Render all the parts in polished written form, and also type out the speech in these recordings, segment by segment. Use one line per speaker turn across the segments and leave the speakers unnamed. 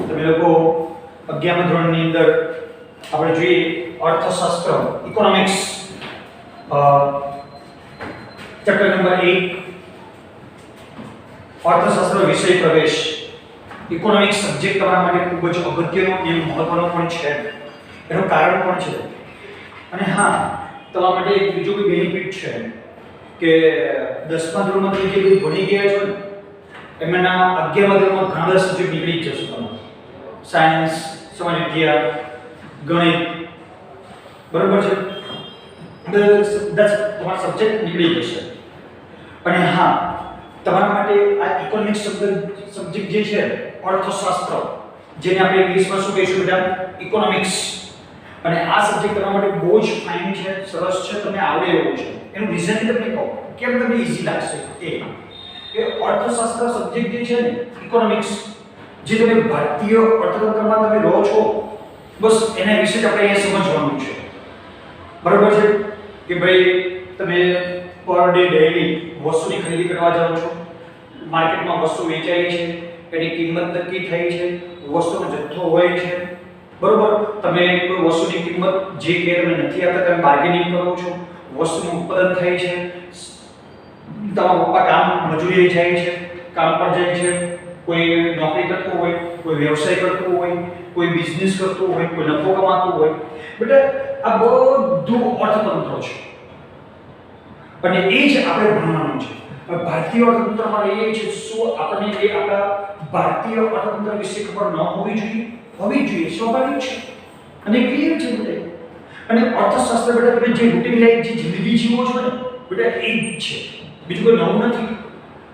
તમે લોકો 11મા ધોરણની અંદર આપણે જોઈએ અર્થશાસ્ત્ર ઇકોનોમિક્સ ચેપ્ટર નંબર 1 અર્થશાસ્ત્ર વિષય પ્રવેશ ઇકોનોમિક્સ સબ્જેક્ટ તમારા માટે ખૂબ જ અગત્યનો અને મહત્વનો પણ છે. એનું કારણ પણ છે. અને હા, તમારા માટે એક બીજો કોઈ બેનિફિટ છે કે 10મા ધોરણમાં તમે જે બધું ભણી ગયા છો ને એમાંના 11મા ધોરણમાં ઘણા બધા સબ્જેક્ટ નીકળી જ જશે તમારે. સાયન્સ, સમાજ વિદ્યા, ગણિત, બરોબર છે, 10 તમારા સબ્જેક્ટ નીકળી જશે. અને હા, તમારા માટે આ ઇકોનોમિક્સ સબ્જેક્ટ જે છે અર્થશાસ્ત્ર, જેને આપણે ઇંગ્લિશમાં શું કહીશું બેટા? ઇકોનોમિક્સ. અને આ સબ્જેક્ટ તમારા માટે બહુ જ ફાઇન છે, સરસ છે, તમને આવડે એવું છે. એનું રીઝન તમને કહો કેમ તમને ઈઝી લાગશે. કે અર્થશાસ્ત્ર સબ્જેક્ટ જે છે ને ઇકોનોમિક્સ, જે તમે ભારતીય અર્થતંત્રમાં તમે રહો છો, બસ એના વિશે જ આપણે અહીંયા સમજવાનું છે. બરાબર છે કે ભાઈ તમે પર ડે ડેઈલી વસ્તુની ખરીદી કરવા જાઓ છો, માર્કેટમાં વસ્તુ વેચાય છે, એની કિંમત નક્કી થાય છે, વસ્તુનો જથ્થો હોય છે, બરોબર. તમે કોઈ વસ્તુની કિંમત જે કે તમે નથી આપતા તમે બાર્ગેનિંગ કરો છો, વસ્તુનું ઉત્પાદન થાય છે, તમારા પપ્પા કામ મજૂરી જાય છે, કામ પર જાય છે, કોઈ નોકરી કરતો હોય, કોઈ વ્યવસાય કરતો હોય, કોઈ બિઝનેસ કરતો હોય, કોઈ નફો કમાતો હોય. બેટા આ બધું અર્થતંત્ર છે અને એ જ આપણે ભણવાનું છે. ભારતીય અર્થતંત્રમાં એ છે શું આપણને એ આપણા ભારતીય અર્થતંત્ર વિશે ખબર ન હોવી જોઈએ? હોવી જોઈએ, સ્વાભાવિક છે અને ક્લિયર છે બેટા. અને અર્થશાસ્ત્ર બેટા તમે જે રૂટીન લાઈફ જે જિંદગી જીવો છો ને બેટા એ જ છે, બીજું કોઈ નવું નથી.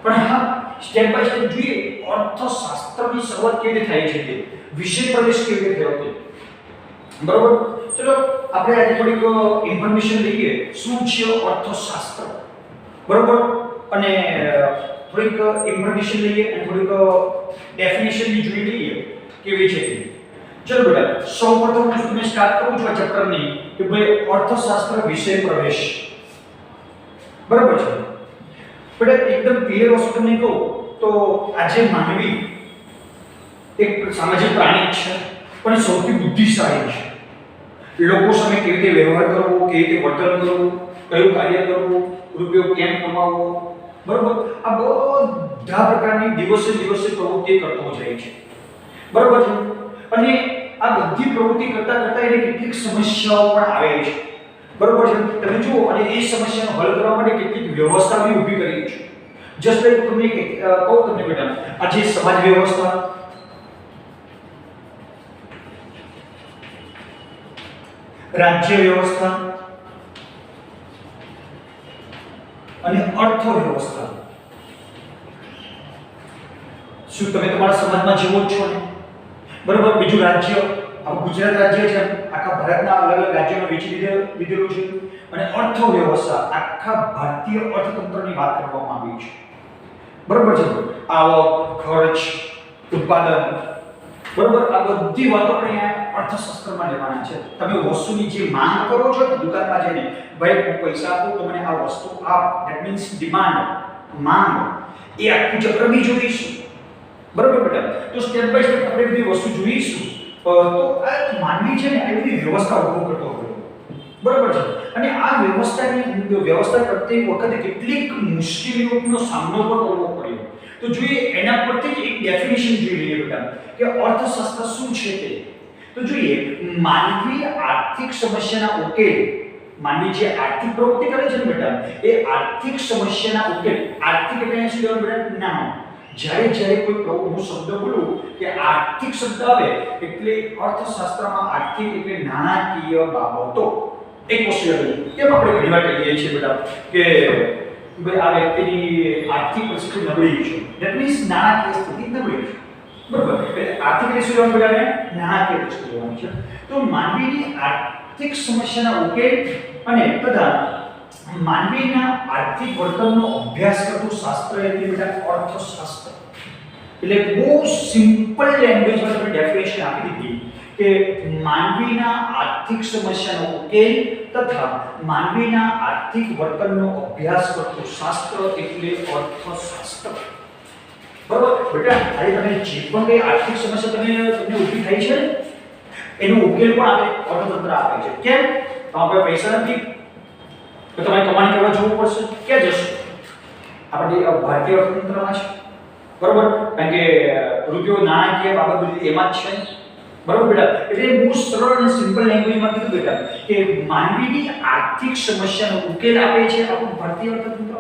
પણ હા, સ્ટેપ બાય સ્ટેપ જોઈએ અર્થશાસ્ત્રની શરૂઆત કેવી રીતે થાય છે, તે વિષય પ્રવેશ કેવી રીતે થયો તે. બરોબર. ચલો આપણે આજે થોડીક ઇન્ફોર્મેશન લઈએ શું છે અર્થશાસ્ત્ર, બરોબર. અને થોડીક ઇન્ફોર્મેશન લઈએ અને થોડીક ડેફિનેશનની જોઈ લઈએ કેવી છે. ચલો બેટા, સૌપ્રથમ હું તમને સ્ટાર્ટ કરું છું આ ચેપ્ટરની કે ભાઈ અર્થશાસ્ત્ર વિષય પ્રવેશ. બરાબર છે બેટા, એકદમ ક્લિયર વસ્તુ તમને કહું તો આજે માનવી એક સામાજિક પ્રાણી છે પણ સૌથી બુદ્ધિશાળી છે. લોકો સામે કેવી રીતે વ્યવહાર કરવો, કેવી રીતે વર્તન કરવું, કયું કાર્ય કરવું, રૂપિયો કેમ કમાવવો, બરોબર, આ બધા પ્રકારની દિવસે દિવસે પ્રવૃત્તિ કરતો જાય છે. બરોબર છે. અને આ બધી પ્રવૃત્તિ કરતા કરતા એને કેટલીક સમસ્યાઓ પણ આવે છે. બરોબર છે. તમે જુઓ અને એ સમસ્યાનો હલ કરવા માટે કેટલીક વ્યવસ્થા બી ઊભી કરી છે. જસ્ટ લાઈક તમને કહું તમને બેટા, આ જે સમાજ વ્યવસ્થા, રાજ્ય વ્યવસ્થા અને અર્થ વ્યવસ્થા, શું તમે તમારા સમાજમાં જીવો છો ને? બરોબર. બીજું રાજ્ય, આ ગુજરાત રાજ્ય છે, આખા ભારતના અલગ અલગ રાજ્યોમાં વહેંચી દીધેલું છે. અને અર્થ વ્યવસ્થા, આખા ભારતીય અર્થતંત્રની વાત કરવામાં આવી છે. બરોબર છે. આવક, ખર્ચ, ઉત્પાદન, બરોબર, આ બધી વાતો આપણે અર્થશાસ્ત્રમાં લેવાના છે. તમે વસ્તુની જે માંગ કરો છો ને દુકાનમાં જઈને, ભાઈ હું પૈસા આપું તો મને આ વસ્તુ આપ, ધેટ મીન્સ ડિમાન્ડ, માંગ, એ આખું ચક્ર બી જોઈશું. બરોબર બેટા. તો સ્ટેપ બાય સ્ટેપ આપણે બધી વસ્તુ જોઈશું. તો આ માનવી છે ને આ બધી વ્યવસ્થા ઉભો કરતો હોય. બરોબર છે. અને આ વ્યવસ્થા કરતી વખતે કેટલીક મુશ્કેલીઓનો સામનો પણ કરવો પડ્યો. તો જોઈએ એના પરથી જ એક ડેફિનેશન જોઈ લઈએ બેટા કે અર્થશાસ્ત્ર શું છે તે. તો જોઈએ માનવી આર્થિક સમસ્યાના ઉકેલ, માનવી જે આર્થિક પ્રવૃત્તિ કરે છે ને બેટા એ આર્થિક સમસ્યાના ઉકેલ, આર્થિક એટલે શું કહેવાય બેટા? નામ. જ્યારે કોઈ હું શબ્દ બોલું કે આર્થિક શબ્દ આવે એટલે અર્થશાસ્ત્રમાં આર્થિક એટલે નાણાકીય બાબતો. એક વસ્તુ યાદ રાખજો, કેમ આપણે ઘણીવાર કહીએ છીએ બેટા કે ભાઈ આ વ્યક્તિની આર્થિક પરિસ્થિતિ નબળી છે, ધેટ મીન્સ નાણાકીય સ્થિતિ નબળી છે. બરાબર. એટલે આર્થિક એટલે શું કહેવાનું બેટા? નાણાકીય પરિસ્થિતિ કહેવાનું છે. તો માનવીની આર્થિક સમસ્યાના ઉકેલ અને તથા માનવીના આર્થિક વર્તનનો અભ્યાસ કરતું શાસ્ત્ર એટલે બેટા અર્થશાસ્ત્ર. એટલે બહુ સિમ્પલ લેંગ્વેજમાં તમે ડેફિનેશન આપી દીધી કે માનવીના આર્થિક સમસ્યાનો ઉકેલ તથા માનવીના આર્થિક વર્તનનો અભ્યાસ કરતું શાસ્ત્ર એટલે અર્થશાસ્ત્ર. બરોબર બેટા, આજે તમે જે પણ કઈ આર્થિક સમસ્યા તમને ઊભી થઈ છે એનો ઉકેલ પણ અર્થતંત્ર આપે છે. કેમ? તમારા પાસે પૈસા નથી તો તમારે કમાણી કરવા જવું પડશે. ક્યાં જશો? આપણે ભારતીય અર્થતંત્રમાં છે. બરોબર, કારણ કે રૂપિયો નાણાકીય બાબત બધી એમાં જ છે. બરોબર બેટા, એટલે બહુ સરળ અને સિમ્પલ લેંગ્વેજમાં કીધું બેટા કે માનવીની આર્થિક સમસ્યાનો ઉકેલ આપે છે આપણું ભારતીય અર્થતંત્ર.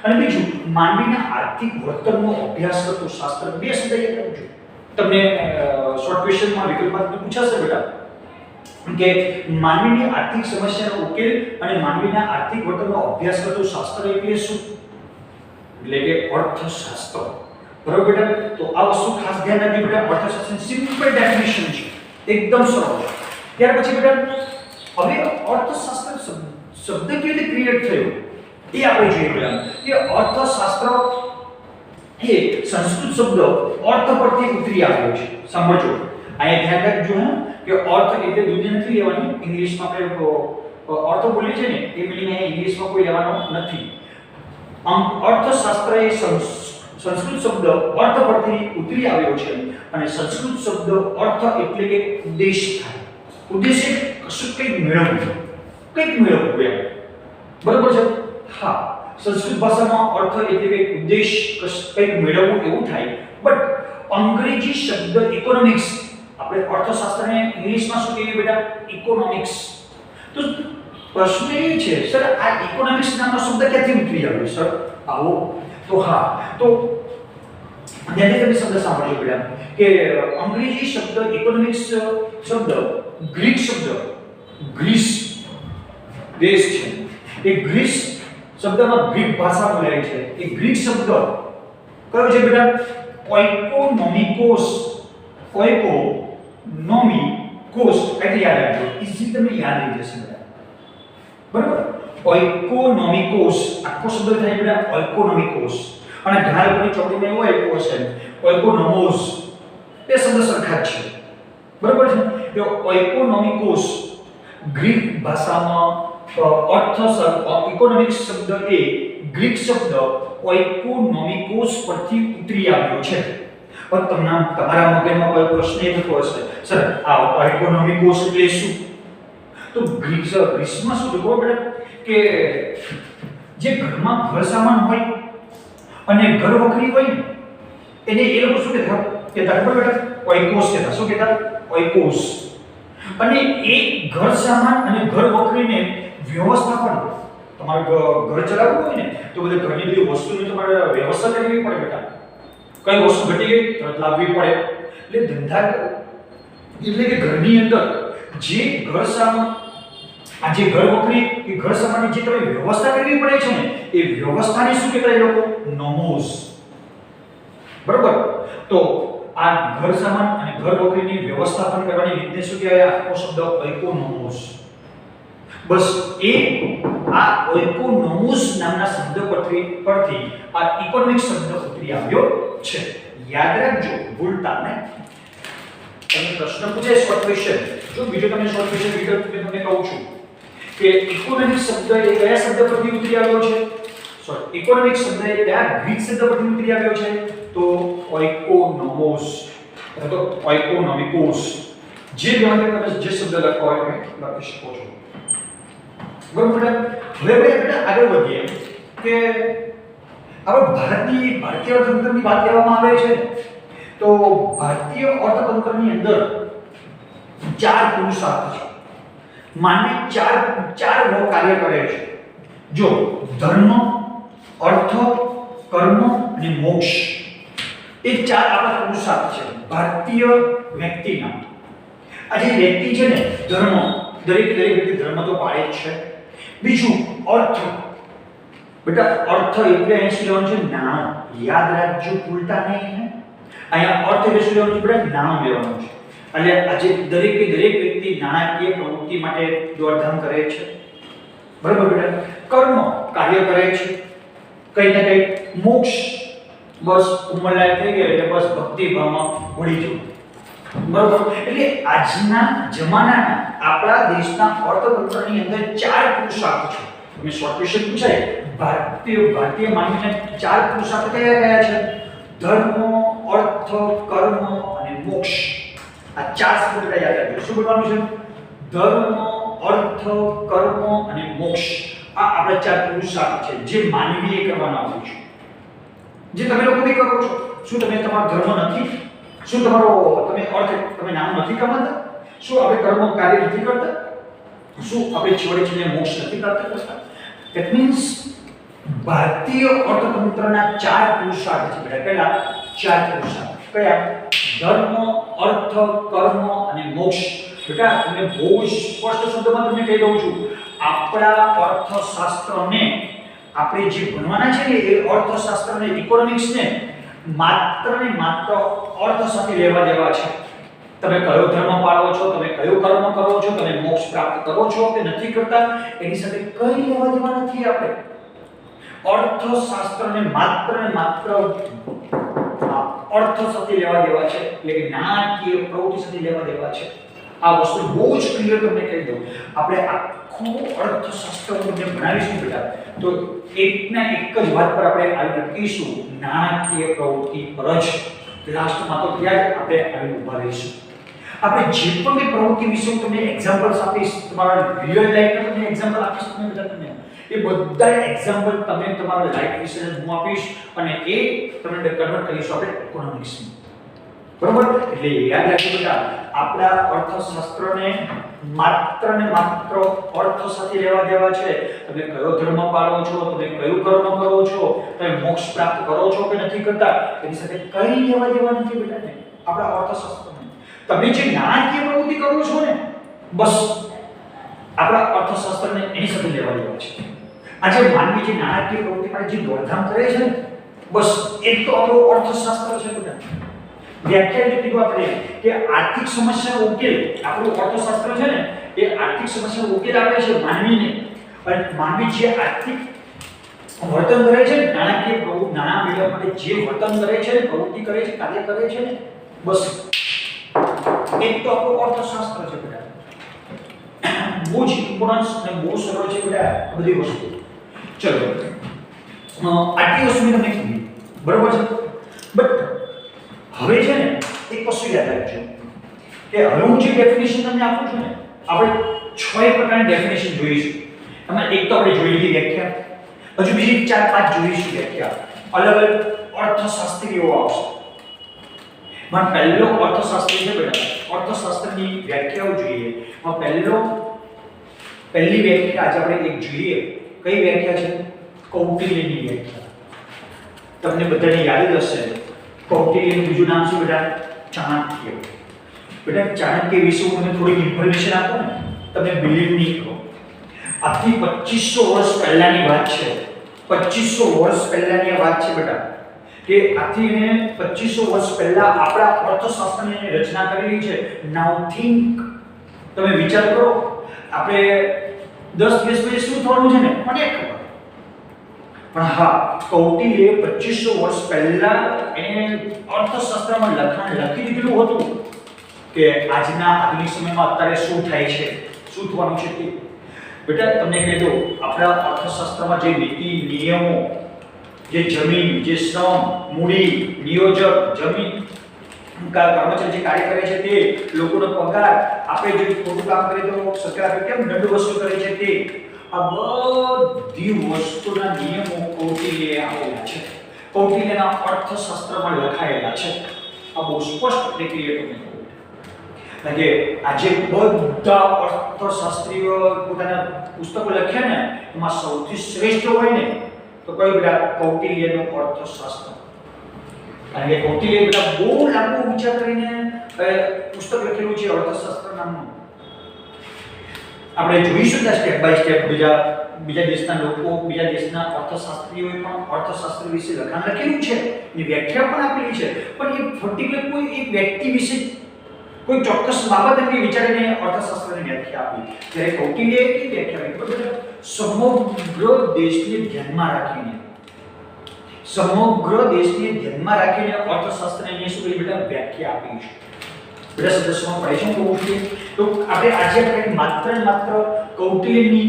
અને બીજું, માનવીના આર્થિક વર્તનનો અભ્યાસ કરતું શાસ્ત્ર. બે શબ્દ યાદ રાખજો. તમને શોર્ટ ક્વેશ્ચનમાં વિકલ્પમાં પૂછાશે બેટા કે માનવીની આર્થિક સમસ્યાનો ઉકેલ અને માનવીના આર્થિક વર્તનનો અભ્યાસ કરતું શાસ્ત્ર એટલે શું? એટલે કે અર્થશાસ્ત્ર. બરોબર બેટા, તો આ વસ્તુ ખાસ ધ્યાન રાખજો બેટા. અર્થશાસ્ત્રની સિમ્પલ ડેફિનેશન છે, એકદમ સરળ. ત્યાર પછી બેટા હવે અર્થશાસ્ત્ર શબ્દ કેવી રીતે ક્રિએટ થયો એ આપણે જોઈએ બેટા. કે અર્થશાસ્ત્ર એ સંસ્કૃત શબ્દ અર્થ પરથી ઉતરી આવ્યો છે. સમજો, અહીંયા ધ્યાન રાખજો કે અર્થ એટલે દુનિયા નથી લેવાની. ઇંગ્લિશમાં આપણે અર્થ બોલીએ છીએ ને એ મીનિંગ અહીંયા ઇંગ્લિશમાં કોઈ લેવાનો નથી. અર્થશાસ્ત્ર એ સંસ્કૃત શબ્દ અર્થ પરથી ઉતરી આવ્યો છે અને સંસ્કૃત શબ્દ અર્થ એટલે કે ઉદ્દેશ થાય. ઉદ્દેશ્ય કશું કંઈક મેળવવું, કંઈક મેળવવું એમ. બરાબર છે? હા, સંસ્કૃત ભાષામાં અર્થ એટલે કે ઉદ્દેશ કંઈક મેળવવું એવું થાય. બટ અંગ્રેજી શબ્દ ઇકોનોમિક્સ, આપણે અર્થશાસ્ત્રને ઇંગ્લિશમાં શું કહીએ બેટા? ઇકોનોમિક્સ. તો પ્રશ્ન એ છે સર આ ઇકોનોમિક્સ નામનો શબ્દ ક્યાંથી ઉતરી આવ્યો સર? આવો તો હા, તો ધ્યાનથી તમે શબ્દ સાંભળજો બેટા કે અંગ્રેજી શબ્દ ઇકોનોમિક્સ શબ્દ ગ્રીક શબ્દ ગ્રીસ દેશ છે એ ગ્રીસ શબ્દમાં ગ્રીક ભાષા બોલાય છે. એ ગ્રીક શબ્દ કયો છે બેટા? ઓઇકોનોમિકોસ. ઓઇકોનોમિકોસ એટલે યાદ રાખજો, ઈઝી તમને યાદ રહી જશે બેટા. બરાબર, ઓઇકોનોમિકોસ આખો શબ્દ થાય બેટા ઓઇકોનોમિકોસ. અને ઘણા લોકોની ચોપડીમાં એવો આપ્યો હશે ઓઇકોનોમોસ. બે શબ્દ સરખા જ છે. બરાબર છે? તો ઓઇકોનોમિકોસ ગ્રીક ભાષામાં ઇકોનોમિક્સ શબ્દ એ ગ્રીક શબ્દ ઓઇકોનોમિકોસ પરથી ઉતરી આવ્યો છે. પણ તમારા મગજમાં કોઈ પ્રશ્ન એ થતો હશે સર આ ઓઇકોનોમિકોસ એટલે શું? તો ગ્રીસમાં શું ખબર પડે કે જે ઘરમાં ઘર સામાન હોય અને ઘર વખરી હોય ને એને એ લોકો શું કહેતા ખબર બેટા? ઓઇકોસ કહેતા. શું કહેતા? ઓઇકોસ. અને એ ઘર સામાન અને ઘર વખરીને વ્યવસ્થાપન, તમારે ઘર ચલાવવું હોય ને તો બધે ઘરની બધી વસ્તુની તમારે વ્યવસ્થા કરવી પડે બેટા. કઈ વસ્તુ ઘટી ગઈ તો લાવવી પડે. એટલે ધંધા એટલે કે ઘરની અંદર જે ઘર સામાન આ જે ઘર વખરી કે ઘર સામાનની જે તમે વ્યવસ્થા કરવી પડે છે ને એ વ્યવસ્થાને શું કહેતા એ લોકો? નોમોસ. બરોબર, તો આ ઘર સામાન અને ઘર વખરીની વ્યવસ્થાપન કરવાની રીતને શું કહેવાય? આખો શબ્દ ઓઇકોનોમોસ. બસ એ આ ઓઇકોનોમોસ નામના શબ્દ પરથી આ ઇકોનોમિક્સ શબ્દ ઉતરી આવ્યો છે. યાદ રાખજો, ભૂલતા નહીં. તમને પ્રશ્ન પૂછાય શોર્ટ ક્વેશ્ચન, જો બીજો તમને શોર્ટ ક્વેશ્ચન વિડિયો તમને કહું છું કે ઇકોનોમિક્સ શબ્દ એ કયા શબ્દ પરથી ઉતરી આવ્યો છે? સોરી, ઇકોનોમિક્સ શબ્દ એ કયા ગ્રીક શબ્દ પરથી ઉતરી આવ્યો છે? તો ઓઇકોનોમોસ અથવા તો ઓઇકોનોમિકોસ. જે વ્યવહાર તમે જે શબ્દ લખો હોય તમે લખી શકો છો. બરોબર? હવે બેટા આગળ વધીએ કે હવે ભારતીય અર્થતંત્રની વાત કરવામાં આવે છે તો ભારતીય અર્થતંત્રની અંદર ચાર પુરુષાર્થ છે. માનવી ચાર કાર્ય કરે છે. જો ધર્મ, અર્થ, કર્મ અને મોક્ષ એ ચાર આપણા પુરુષાર્થ છે ભારતીય વ્યક્તિના. આ જે વ્યક્તિ છે ને ધર્મ, દરેક વ્યક્તિ ધર્મ તો પાળે જ છે. બીજું અર્થ. બેટા અર્થ એટલે અહીં શું લેવાનું છે? નામ. યાદ રાખજો, ભૂલતા નહીં. અહીંયા અર્થ એટલે શું લેવાનું છે બેટા? નામ લેવાનું છે. એટલે આજે દરેક વ્યક્તિ નાણાકીય પ્રવૃત્તિ માટે દોડધામ કરે છે. બરાબર બેટા? કર્મ કાર્ય કરે છે કઈ ને કઈ. મોક્ષ બસ ઉંમર લાયક થઈ ગઈ એટલે બસ ભક્તિ ભાવમાં ભળી જવું. બરાબર? એટલે આજના જમાનાના આપણા દેશના અર્થતંત્રની અંદર ચાર પુરુષાર્થ છે. તમે શોર્ટ ક્વેશ્ચન પૂછાય ભારતીય માનવીને ચાર પુરુષાર્થ કયા છે? ધર્મ, અર્થ, કર્મ અને મોક્ષ. આ ચાર શબ્દો બેટા યાદ રાખજો. શું બોલવાનું છે? ધર્મ, અર્થ, કર્મ અને મોક્ષ. આ આપણા ચાર પુરુષાર્થ છે જે માનવીએ કરવાના હોય છે, જે તમે લોકો બી કરો છો. શું તમે તમારો ધર્મ નથી? શું તમારો તમે અર્થ તમે નામ નથી કમાતા? શું આપણે કર્મ કાર્ય નથી કરતા? શું આપણે છોડે છોડે મોક્ષ નથી પ્રાપ્ત કરતા? ધેટ મીન્સ ભારતીય અર્થતંત્રના ચાર પુરુષાર્થ છે બેટા. કયા ચાર પુરુષાર્થ? કયા? ધર્મ, અર્થ, કર્મ અને મોક્ષ. બેટા તમને બહુ સ્પષ્ટ શબ્દમાં તમને કહી દઉં છું, આપણા અર્થશાસ્ત્રને આપણે જે ભણવાના છે ને એ અર્થશાસ્ત્રને ઇકોનોમિક્સને માત્ર ને માત્ર અર્થ સાથે લેવા દેવા છે. તમે કયો ધર્મ પાળો છો, તમે કયો કર્મ કરો છો, તમે મોક્ષ પ્રાપ્ત કરો છો કે નથી કરતા, એની સાથે કઈ લેવા દેવા નથી. આપણે અર્થશાસ્ત્રને માત્ર ને માત્ર અર્થ સાથે લેવા દેવા છે, એટલે કે નાણાકીય પ્રવૃત્તિ સાથે લેવા દેવા છે. આ વસ્તુ બહુ જ ક્લિયર તમને કહી દઉં. આપણે આખું અર્થશાસ્ત્ર તમને ભણાવીશું બેટા, તો એકના એક જ વાત પર આપણે આવી લખીશું, નાણાકીય પ્રવૃત્તિ પર જ. લાસ્ટમાં તો ત્યાં જ આપણે આવી ઉભા રહીશું. આપણે જે પણ પ્રવૃત્તિ વિશે હું તમને એક્ઝામ્પલ્સ આપીશ, તમારા રિયલ લાઈફના તમને એક્ઝામ્પલ આપીશ તમને બેટા. તમને એ બધા એક્ઝામ્પલ તમે તમારા લાઈફ વિશે હું આપીશ અને એ તમને કન્વર્ટ કરીશું આપણે ઇકોનોમિક્સમાં. બરોબર? એટલે યાદ રાખજો બેટા, આપણા અર્થશાસ્ત્રને માત્ર ને માત્ર અર્થ સાથે લેવા દેવા છે. તમે કયો ધર્મ પાળો છો, તમે કયું કર્મ કરો છો, તમે મોક્ષ પ્રાપ્ત કરો છો કે નથી કરતા, એની સાથે કઈ લેવા દેવા નથી બેટા ને આપણા અર્થશાસ્ત્રને. તમે જે નાણાકીય પ્રવૃત્તિ કરો છો ને, બસ આપણા અર્થશાસ્ત્રને એની સાથે લેવા દેવા છે. આજે માનવી જે નાણાકીય પ્રવૃત્તિ માટે જે દોડધામ કરે છે ને, બસ એ તો આપણું અર્થશાસ્ત્ર છે બેટા. વ્યાખ્યા કીધું આપણે કે આર્થિક સમસ્યાનો ઉકેલ, આપણું અર્થશાસ્ત્ર છે ને એ આર્થિક સમસ્યાનો ઉકેલ આપે છે માનવીને. અને માનવી જે આર્થિક વર્તન કરે છે, નાણાકીય પ્રવૃત્તિ, નાણાં મેળવવા માટે જે વર્તન કરે છે, પ્રવૃત્તિ કરે છે, કાર્ય કરે છે ને, બસ એ તો આપણું અર્થશાસ્ત્ર છે બેટા. બહુ જ ઇમ્પોર્ટન્સ અને બહુ સરળ છે બેટા આ બધી વસ્તુ. ચલો આટલી વસ્તુ મેં તમને કીધી, બરોબર છે. બટ હવે છે ને એક વસ્તુ યાદ રાખજો કે હવે હું જે ડેફિનેશન તમને આપું છું ને, આપણે 6 પ્રકારની ડેફિનેશન જોઈશું. એમાં એક તો આપણે જોઈ લીધી વ્યાખ્યા, હજુ બીજી 4-5 જોઈશું વ્યાખ્યા. અલગ અલગ અર્થશાસ્ત્રીઓ આવશે. માં પહેલો અર્થશાસ્ત્રી છે બેટા, અર્થશાસ્ત્રની વ્યાખ્યાઓ જોઈએ. પહેલી વ્યાખ્યા આજે આપણે એક જોઈએ. કઈ વ્યાખ્યા છે? કૌટિલ્યની વ્યાખ્યા. તમને બધાને યાદ જ હશે, કૌટિલ્યનું બીજું નામ શું બેટા? ચાણક્ય. બેટા ચાણક્ય વિશે હું તમને થોડી ઇન્ફોર્મેશન આપું ને, તમે બિલીવ નહીં કરો. આજથી 2500 વર્ષ પહેલાની વાત છે. 2500 વર્ષ પહેલાની આ વાત છે બેટા, કે આજથી 2500 વર્ષ પહેલા આપણા અર્થશાસ્ત્રની રચના કરેલી છે. નાઉ થિંક, તમે વિચાર કરો, આપણે 10 દિવસ પછી શું થવાનું છે ને મને ખબર. પણ હા, કૌટિલ્યે 2500 વર્ષ પહેલા એને અર્થશાસ્ત્રમાં લખી દીધેલું હતું કે આજના આધુનિક સમયમાં અત્યારે શું થાય છે, શું થવાનું છે તે. બેટા તમને કહી દઉં, આપણા અર્થશાસ્ત્રમાં જે નીતિ નિયમો, જે જમીન, જે શ્રમ, મૂડી, નિયોજક, જમીન, કર્મચારી જે કાર્ય કરે છે તે, લોકોનો પગાર, આપણે જે ખોટું કામ કરીએ તો સરકાર કેમ દંડ વસૂલ કરે છે તે, આ બધી વસ્તુના નિયમો કૌટિલ્યે આપેલા છે. કૌટિલ્યના અર્થશાસ્ત્રમાં લખાયેલા છે. આ બહુ સ્પષ્ટ રીતે તમને કહું કે આજે બધા અર્થશાસ્ત્રીઓ પોતાના પુસ્તકો લખ્યા ને, એમાં સૌથી શ્રેષ્ઠ હોય ને તો કયું બેટા? કૌટિલ્યનું અર્થશાસ્ત્ર. કારણ કે કૌટિલ્ય બેટા બહુ લાંબુ વિચાર કરીને પુસ્તક લખેલું છે અર્થશાસ્ત્ર નામનું. આપણે જોઈશું કે સ્ટેપ બાય સ્ટેપ બીજા દેશના લોકો, બીજા દેશના અર્થશાસ્ત્રીઓએ પણ અર્થશાસ્ત્ર વિશે લખાણ લખેલું છે, એની વ્યાખ્યા પણ આપેલી છે. પણ એ પર્ટિક્યુલર કોઈ એક વ્યક્તિ વિશે કોઈ ચોક્કસ બાબત અંગે વિચારીને અર્થશાસ્ત્રની વ્યાખ્યા આપી. ત્યારે કૌટિલ્યએ કેવી વ્યાખ્યા આપી? બરાબર, સમગ્ર દેશને ધ્યાનમાં રાખીને, સમગ્ર દેશને ધ્યાનમાં રાખીને અર્થશાસ્ત્રની શું કરી બેટા? વ્યાખ્યા આપી છે. બધા સદસ્યોમાં પડીશું કહું છું તો આપણે આજે માત્ર કૌટિલ્યની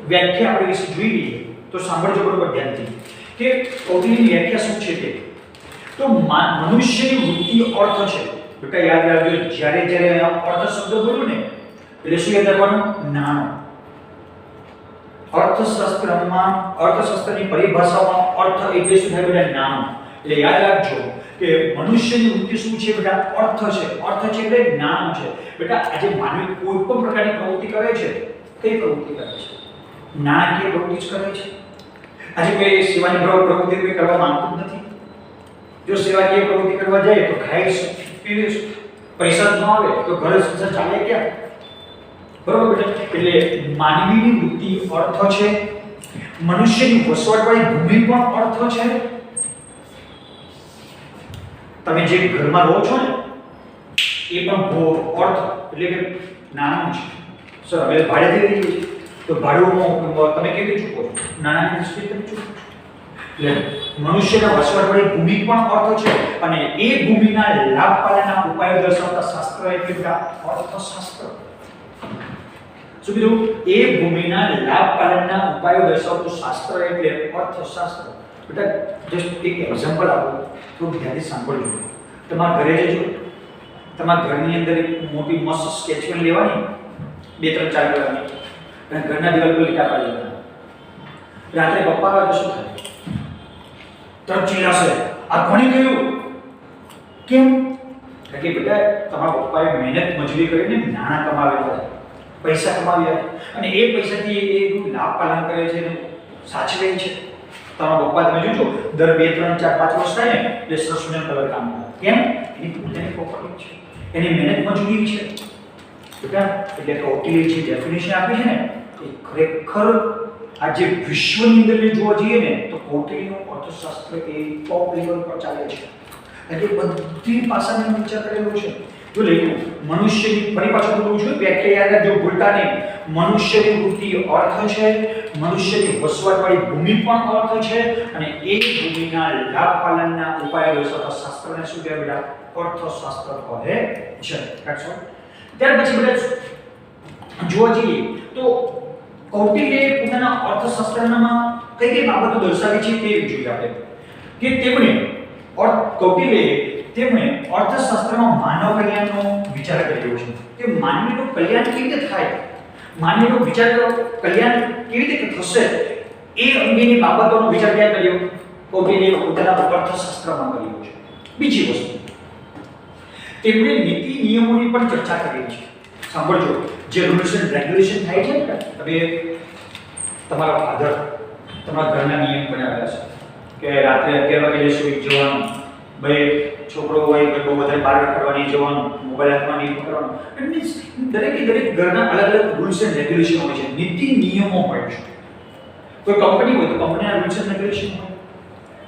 વ્યાખ્યા આપણે વિશે જોઈ લઈએ. તો સાંભળજો બરોબર ધ્યાનથી કે કૌટિલ્યની વ્યાખ્યા શું છે તે. તો મનુષ્યની વૃત્તિ અર્થ છે. બેટા યાદ રાખજો, જ્યારે જ્યારે અર્થ શબ્દ બોલ્યો ને એટલે શું યાદ રાખવાનું? નાણું. અર્થશાસ્ત્રની પરિભાષામાં અર્થ એટલે શું થાય બેટા? નાણું. એટલે યાદ રાખજો કે મનુષ્યની વૃત્તિ શું છે બેટા? અર્થ છે. અર્થ છે એટલે નાણું છે. બેટા આજે માનવી કોઈ પણ પ્રકારની પ્રવૃત્તિ કરે છે, કઈ પ્રવૃત્તિ કરે છે? નાણાકીય પ્રવૃત્તિ જ કરે છે. આજે કોઈ સેવાની પ્રવૃત્તિ કોઈ કરવા માંગતું જ નથી. જો સેવાકીય પ્રવૃત્તિ કરવા જાય તો ખાઈશું, પીવીશું, પૈસા ન આવે તો ઘર સંસાર ચાલે ક્યાં? બરોબર બેટા? એટલે માનવીની વૃત્તિ અર્થ છે. મનુષ્યની વસવાટવાળી ભૂમિ પણ અર્થ છે. તમે જે ઘરમાં રહો છો ને એ પણ અર્થ એટલે કે નાનું છે. સર હવે ભાડેથી રહીએ છીએ તો ભાડું તમે કેવી રીતે ચૂકવો છો? નાણાંની દ્રષ્ટિએ તમે ચૂકવો છો. એટલે મનુષ્યના વસવાટવાળી ભૂમિ પણ અર્થ છે અને એ ભૂમિના લાભ પાલનના ઉપાયો દર્શાવતા શાસ્ત્ર એટલે અર્થશાસ્ત્ર. શું કીધું? એ ભૂમિના લાભ પાલનના ઉપાયો દર્શાવતું શાસ્ત્ર એટલે અર્થશાસ્ત્ર. બેટા જસ્ટ એક એક્ઝામ્પલ આપું, થોડું ધ્યાનથી સાંભળજો. તમારા ઘરે જજો, તમારા ઘરની અંદર એક મોટી મસ્ત સ્કેચ પેન લેવાની, 2 3 4 લેવાની અને ઘરના દિવાલ પર લીટા પાડી દેવાના. રાત્રે પપ્પા આવે તો શું થાય? તરત ચીલાશે, આ ભણી ગયું. કેમ? કારણ કે બેટા તમારા પપ્પાએ મહેનત મજૂરી કરીને નાણાં કમાવેલા છે, પૈસા કમાવ્યા છે અને એ પૈસાથી એ લાભ પાલન કરે છે, સાચવે છે. તમારા પપ્પા તમે જોજો દર 2 3 4 5 વર્ષ થાય ને એટલે સરસુને કલર કામ કરે. કેમ? એની પોતાની પ્રોપર્ટી છે, એની મહેનત મજૂરી છે. બેટા એટલે કૌટિલ્ય જે ડેફિનેશન આપી છે ને એ ખરેખર આજે વિશ્વની અંદર જોવા જઈએ ને તો કૌટિલ્યનું અર્થશાસ્ત્ર એ ટોપ લેવલ પર ચાલે છે. એટલે બધી પાસાનો વિચાર કરેલો છે. જો લખ્યું મનુષ્યની, ફરી પાછું બોલું છું, વ્યાખ્યા યાદ રાખજો, ભૂલતા નહીં. મનુષ્યની વૃત્તિ અર્થ છે, મનુષ્યની વસવાટવાળી ભૂમિ પણ અર્થ છે અને એ ભૂમિના લાભ પાલનના ઉપાયો દર્શાવતા શાસ્ત્રને શું કહેવાય બેટા? અર્થશાસ્ત્ર કહે છે. ત્યાર પછી બેટા જોવા જઈએ તો કૌટિલ્યએ પોતાના અર્થશાસ્ત્રમાં કઈ કઈ બાબતો દર્શાવી છે તે જોઈએ આપણે. કે તેમણે અર્થશાસ્ત્રમાં માનવ કલ્યાણનો વિચાર કર્યો છે કે માનવીનું કલ્યાણ કેવી રીતે થાય, માનવીનું કલ્યાણ કેવી રીતે થશે એ અંગેની બાબતોનો વિચાર ક્યાં કર્યો? કૌટિલ્યએ પોતાના અર્થશાસ્ત્રમાં કર્યો છે. બીજી વસ્તુ, તેમણે નીતિ નિયમોની પણ ચર્ચા કરી છે. સાંભળજો, જે રૂલ્સ એન્ડ રેગ્યુલેશન થાય છે ને, હવે તમારા ફાધર તમારા ઘરના નિયમ બનાવેલા છે કે રાત્રે 11 વાગે સુઈ જવાનું, ભાઈ છોકરો હોય કે બહુ વધારે બહાર રખડવા નહીં જવાનું, મોબાઈલ હાથમાં નહીં પકડવાનું. ઇટ મીન્સ દરેક ઘરના અલગ અલગ રૂલ્સ એન્ડ રેગ્યુલેશન હોય છે, નીતિ નિયમો હોય છે. કોઈ કંપની હોય તો કંપનીના રૂલ્સ એન્ડ રેગ્યુલેશન હોય.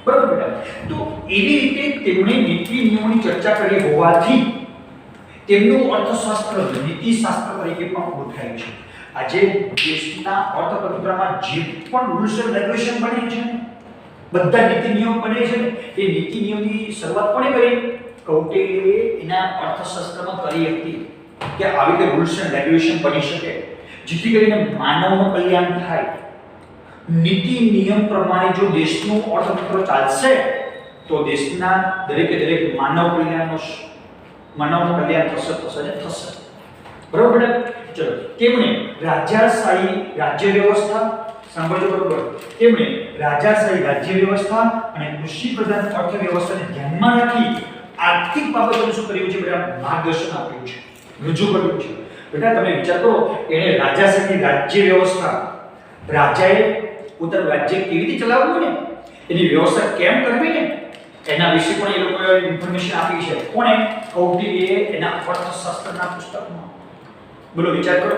બરાબર બેટા? તો એવી રીતે તેમણે નીતિ નિયમોની ચર્ચા કરી હોવાથી તેમનું અર્થશાસ્ત્ર નીતિશાસ્ત્ર તરીકે પણ ઓળખાય છે. આજે દેશના અર્થતંત્રમાં જે પણ રૂલ્સ એન્ડ રેગ્યુલેશન બને છે, બધા નીતિ નિયમ બને છે, એ નીતિ નિયમની શરૂઆત કોણે કરી? કૌટિલ્યએ એના અર્થશાસ્ત્રમાં કરી હતી કે આવી રીતે રૂલ્સ એન્ડ રેગ્યુલેશન બની શકે જેથી કરીને માનવનું કલ્યાણ થાય. નીતિ નિયમ પ્રમાણે જો દેશનું અર્થતંત્ર ચાલશે તો દેશના દરેક માનવ કલ્યાણ થશે. બરોબર? ચલો, તેમણે રાજાશાહી રાજ્ય વ્યવસ્થા, સાંભળજો બરોબર, તેમણે રાજાશાહી રાજ્ય વ્યવસ્થા અને કૃષિ પ્રધાન અર્થવ્યવસ્થાને ધ્યાનમાં રાખી આર્થિક બાબતોનું શું કર્યું છે બેટા? માર્ગદર્શન આપ્યું છે, રજૂ કર્યું છે. બેટા તમે વિચાર કરો, એણે રાજાશાહી રાજ્ય વ્યવસ્થા, રાજાએ પોતાનું રાજ્ય કેવી રીતે ચલાવવું ને, એની વ્યવસ્થા કેમ કરવી ને, એના વિશે પણ એ લોકોએ ઇન્ફોર્મેશન આપી છે. કોણે? કૌટિલ્યએ એના અર્થશાસ્ત્રના પુસ્તકમાં. બોલો, વિચાર કરો.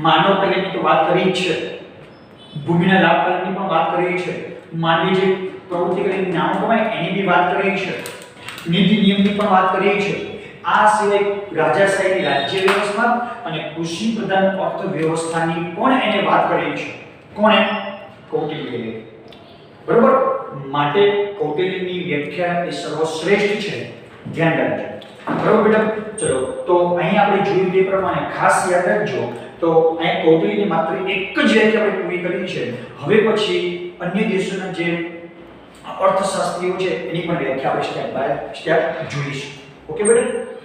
માનવ કલ્યાણની તો વાત કરી છે, ભૂમિના લાભ પાલનની પણ વાત કરી છે, માનવી જે પ્રવૃત્તિ કરીને નાણું કમાય એની બી વાત કરી છે, નીતિ નિયમની પણ વાત કરી છે. આ સિવાય રાજાશાહી રાજ્ય વ્યવસ્થા અને કૃષિ પ્રધાન અર્થવ્યવસ્થાની પણ એને વાત કરી છે. કોણે? કૌટિલ્યએ. બરોબર? માટે કૌટિલ્યની વ્યાખ્યા એ સર્વશ્રેષ્ઠ છે, ધ્યાન રાખજો. બરોબર બેટા? ચલો, તો અહીં આપણે જોયું તે પ્રમાણે ખાસ યાદ રાખજો. તો અહીં કૌટિલ્યની માત્ર એક જ વ્યાખ્યા આપણે પૂરી કરી છે. હવે પછી અન્ય દેશોના જે અર્થશાસ્ત્રીઓ છે એની પણ વ્યાખ્યા આપણે સ્ટેપ બાય સ્ટેપ જોઈશું. ઓકે બેટા?